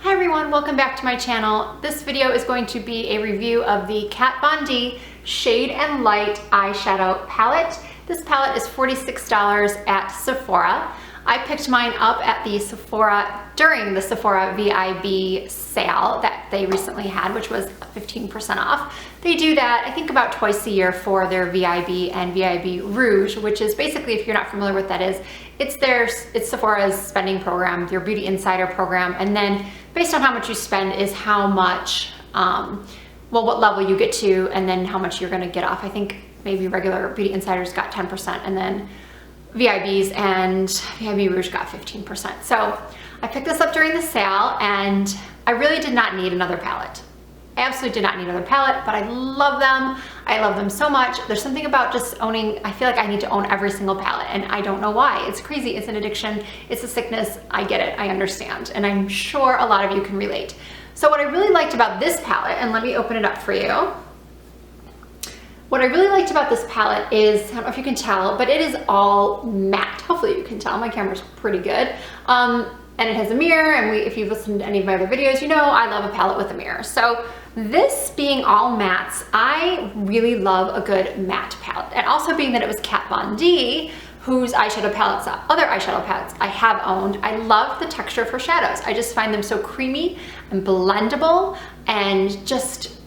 Hi everyone, welcome back to my channel. This video is going to be a review of the Kat Von D Shade and Light eyeshadow palette. This palette is $46 at Sephora. I picked mine up at the Sephora during the Sephora VIB sale that they recently had, which was 15% off. They do that, I think, about twice a year for their VIB and VIB Rouge, which is basically, if you're not familiar with what that is, it's Sephora's spending program, your Beauty Insider program, and then based on how much you spend is how much, what level you get to, and then how much you're gonna get off. I think maybe regular Beauty Insiders got 10%, and then VIBs and VIB Rouge got 15%. So I picked this up during the sale, and I really did not need another palette. I absolutely did not need another palette, but I love them. I love them so much. There's something about just owning, I feel like I need to own every single palette, and I don't know why. It's crazy, it's an addiction, it's a sickness. I get it, I understand, and I'm sure a lot of you can relate. So what I really liked about this palette, and let me open it up for you. What I really liked about this palette is, I don't know if you can tell, but it is all matte. Hopefully you can tell, my camera's pretty good. And it has a mirror, and if you've listened to any of my other videos, you know I love a palette with a mirror. So this being all mattes, I really love a good matte palette. And also being that it was Kat Von D, whose other eyeshadow palettes I have owned, I love the texture of her shadows. I just find them so creamy and blendable, and just,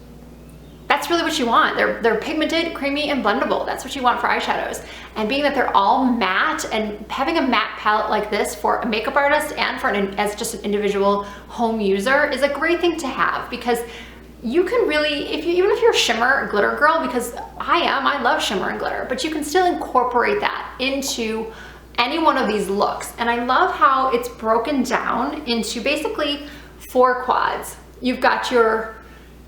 that's really what you want. They're pigmented, creamy, and blendable. That's what you want for eyeshadows. And being that they're all matte, and having a matte palette like this for a makeup artist and as just an individual home user is a great thing to have, because you can really, even if you're a shimmer and glitter girl, because I love shimmer and glitter, but you can still incorporate that into any one of these looks. And I love how it's broken down into basically 4 quads. You've got your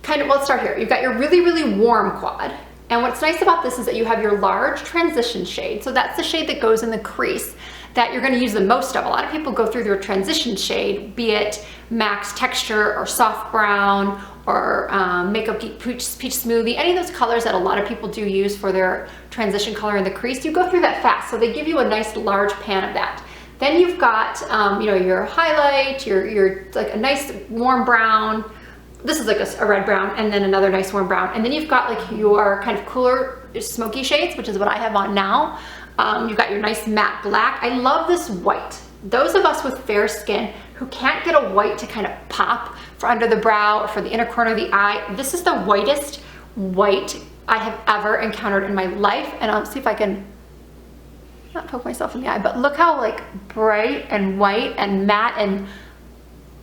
let's start here. You've got your really, really warm quad. And what's nice about this is that you have your large transition shade. So that's the shade that goes in the crease that you're gonna use the most of. A lot of people go through their transition shade, be it Max Texture or Soft Brown or Makeup Geek Peach Smoothie, any of those colors that a lot of people do use for their transition color in the crease. You go through that fast. So they give you a nice large pan of that. Then you've got your highlight, your like a nice warm brown. This is like a red brown, and then another nice warm brown. And then you've got like your kind of cooler smoky shades, which is what I have on now. You've got your nice matte black. I love this white. Those of us with fair skin who can't get a white to kind of pop for under the brow or for the inner corner of the eye, this is the whitest white I have ever encountered in my life. And I'll see if I can not poke myself in the eye, but look how like bright and white and matte and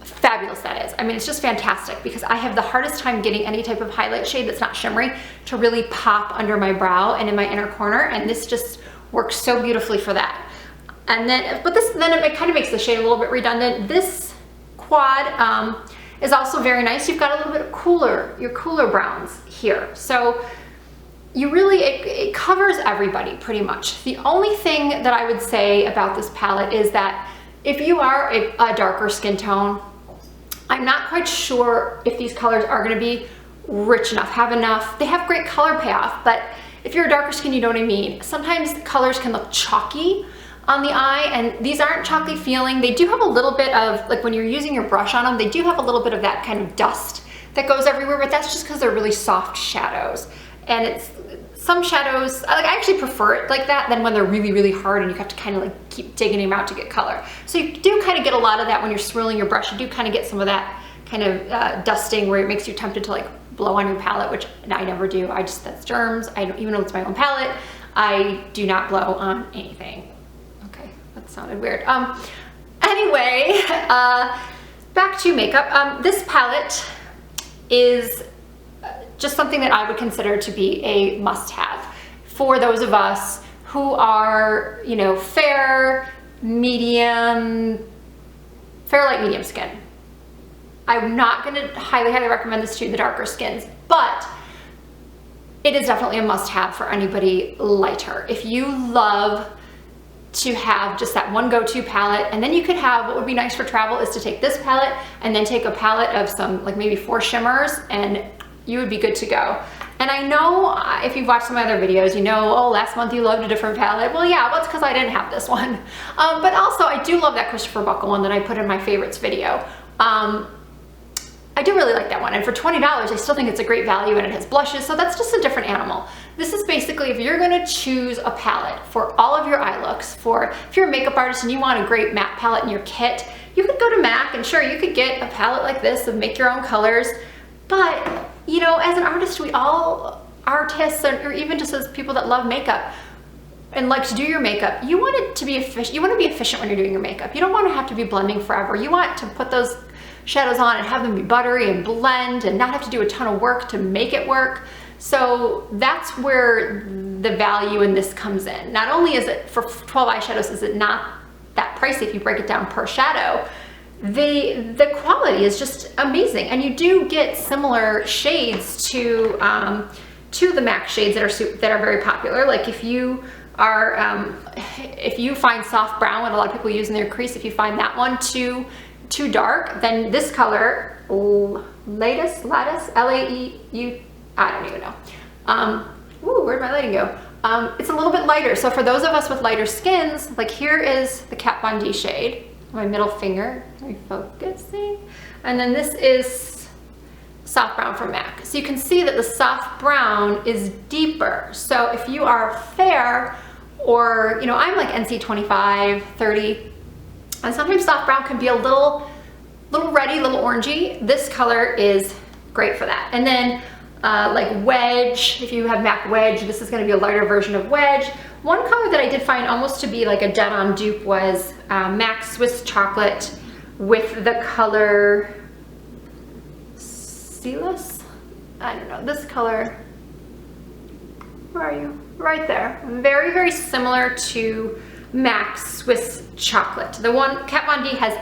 fabulous that is. I mean, it's just fantastic, because I have the hardest time getting any type of highlight shade that's not shimmery to really pop under my brow and in my inner corner, and this just works so beautifully for that. And then, then it kind of makes the shade a little bit redundant. This quad is also very nice. You've got a little bit of your cooler browns here. So you really, it covers everybody pretty much. The only thing that I would say about this palette is that if you are a darker skin tone, I'm not quite sure if these colors are gonna be rich enough, have enough. They have great color payoff, but if you're a darker skin, you know what I mean. Sometimes colors can look chalky on the eye, and these aren't chalky feeling. They do have a little bit of, like when you're using your brush on them, they do have a little bit of that kind of dust that goes everywhere, but that's just because they're really soft shadows. And it's, some shadows, I actually prefer it like that than when they're really, really hard and you have to kind of like keep digging them out to get color. So you do kind of get a lot of that when you're swirling your brush. You do kind of get some of that kind of dusting where it makes you tempted to like blow on your palette, which I never do. That's germs. I don't, even though it's my own palette, I do not blow on anything. Okay, that sounded weird. Anyway, back to makeup. This palette is just something that I would consider to be a must-have for those of us who are, fair, light, medium skin. I'm not gonna highly recommend this to the darker skins, but it is definitely a must-have for anybody lighter. If you love to have just that one go-to palette, and then you could have, what would be nice for travel is to take this palette and then take a palette of some, like maybe 4 shimmers, and you would be good to go. And I know if you've watched some other videos, you know, oh, last month you loved a different palette. Well, yeah, well, it's because I didn't have this one. But also, I do love that Christopher Buckle one that I put in my favorites video. I do really like that one. And for $20, I still think it's a great value, and it has blushes, so that's just a different animal. This is basically if you're gonna choose a palette for all of your eye looks, if you're a makeup artist and you want a great matte palette in your kit, you could go to MAC, and sure, you could get a palette like this and make your own colors. But, you know, as an artist, we all, artists, or even just as people that love makeup and like to do your makeup, you want it to be efficient. You want to be efficient when you're doing your makeup. You don't want to have to be blending forever. You want to put those shadows on and have them be buttery and blend and not have to do a ton of work to make it work. So that's where the value in this comes in. Not only is it for 12 eyeshadows, is it not that pricey if you break it down per shadow, the quality is just amazing. And you do get similar shades to the MAC shades that are very popular. Like if you find soft brown, what a lot of people use in their crease, if you find that one too dark, then this color, Lattice, L-A-E-U, I don't even know. Ooh, where'd my lighting go? It's a little bit lighter. So for those of us with lighter skins, like here is the Kat Von D shade, my middle finger, refocusing. And then this is soft brown from MAC. So you can see that the soft brown is deeper. So if you are fair, or, you know, I'm like NC 25, 30, and sometimes soft brown can be a little reddy, a little orangey. This color is great for that. And then like Wedge, if you have MAC Wedge, this is gonna be a lighter version of Wedge. One color that I did find almost to be like a dead-on dupe was MAC Swiss Chocolate with the color Sealess? I don't know, this color, where are you? Right there. Very, very similar to MAC Swiss Chocolate. The one, Kat Von D has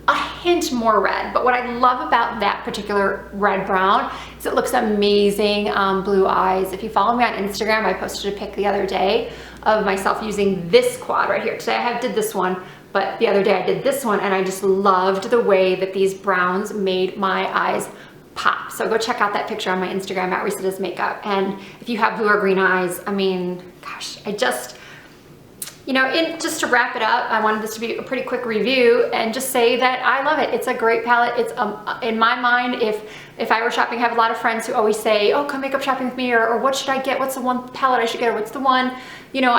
a hint more red, but what I love about that particular red brown is it looks amazing on blue eyes. If you follow me on Instagram, I posted a pic the other day of myself using this quad right here. Today I did this one, but the other day I did this one, and I just loved the way that these browns made my eyes pop. So go check out that picture on my Instagram at Reese's Makeup. And if you have blue or green eyes, I mean, gosh, I just, you know, just to wrap it up, I wanted this to be a pretty quick review and just say that I love it. It's a great palette. It's in my mind, if I were shopping, I have a lot of friends who always say, oh, come makeup shopping with me, or what should I get? What's the one palette I should get? Or what's the one, you know,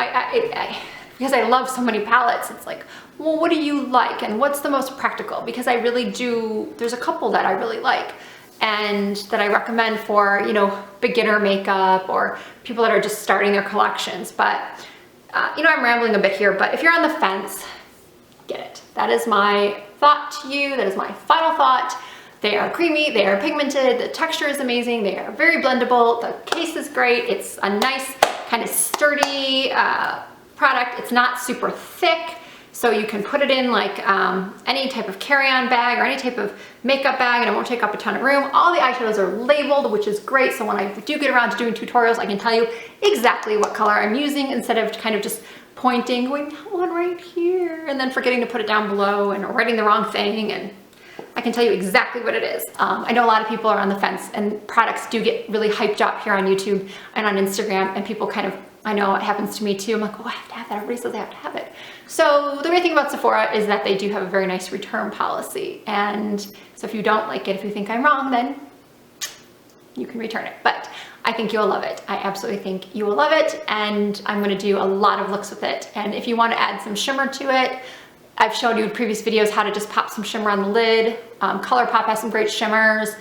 because I love so many palettes, it's like, well, what do you like? And what's the most practical? Because I really do, there's a couple that I really like and that I recommend for, you know, beginner makeup or people that are just starting their collections. But, you know, I'm rambling a bit here, but if you're on the fence, get it. That is my thought to you. That is my final thought. They are creamy, they are pigmented, the texture is amazing, they are very blendable, the case is great, it's a nice kind of sturdy product. It's not super thick, so you can put it in like any type of carry-on bag or any type of makeup bag, and it won't take up a ton of room. All the eyeshadows are labeled, which is great, so when I do get around to doing tutorials, I can tell you exactly what color I'm using instead of kind of just pointing, going, that one right here, and then forgetting to put it down below and writing the wrong thing, and I can tell you exactly what it is. I know a lot of people are on the fence, and products do get really hyped up here on YouTube and on Instagram, and people kind of, I know it happens to me too. I'm like, oh, I have to have that. Everybody says I have to have it. So the great thing about Sephora is that they do have a very nice return policy. And so if you don't like it, if you think I'm wrong, then you can return it. But I think you'll love it. I absolutely think you will love it. And I'm gonna do a lot of looks with it. And if you wanna add some shimmer to it, I've shown you in previous videos how to just pop some shimmer on the lid. ColourPop has some great shimmers.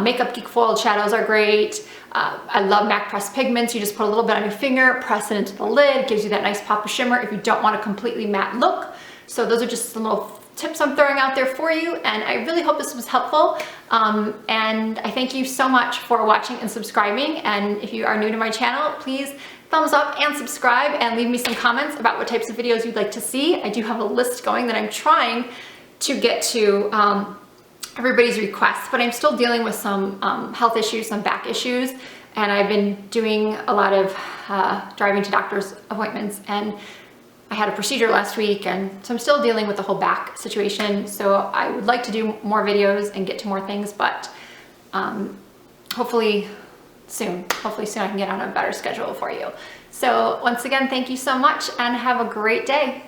Makeup Geek foiled shadows are great. I love MAC Pressed Pigments. You just put a little bit on your finger, press it into the lid, gives you that nice pop of shimmer if you don't want a completely matte look. So those are just some little tips I'm throwing out there for you, and I really hope this was helpful. And I thank you so much for watching and subscribing. And if you are new to my channel, please thumbs up and subscribe, and leave me some comments about what types of videos you'd like to see. I do have a list going that I'm trying to get to everybody's requests, but I'm still dealing with some health issues, some back issues, and I've been doing a lot of driving to doctor's appointments, and I had a procedure last week, and so I'm still dealing with the whole back situation. So I would like to do more videos and get to more things, but hopefully soon I can get on a better schedule for you. So once again, thank you so much and have a great day.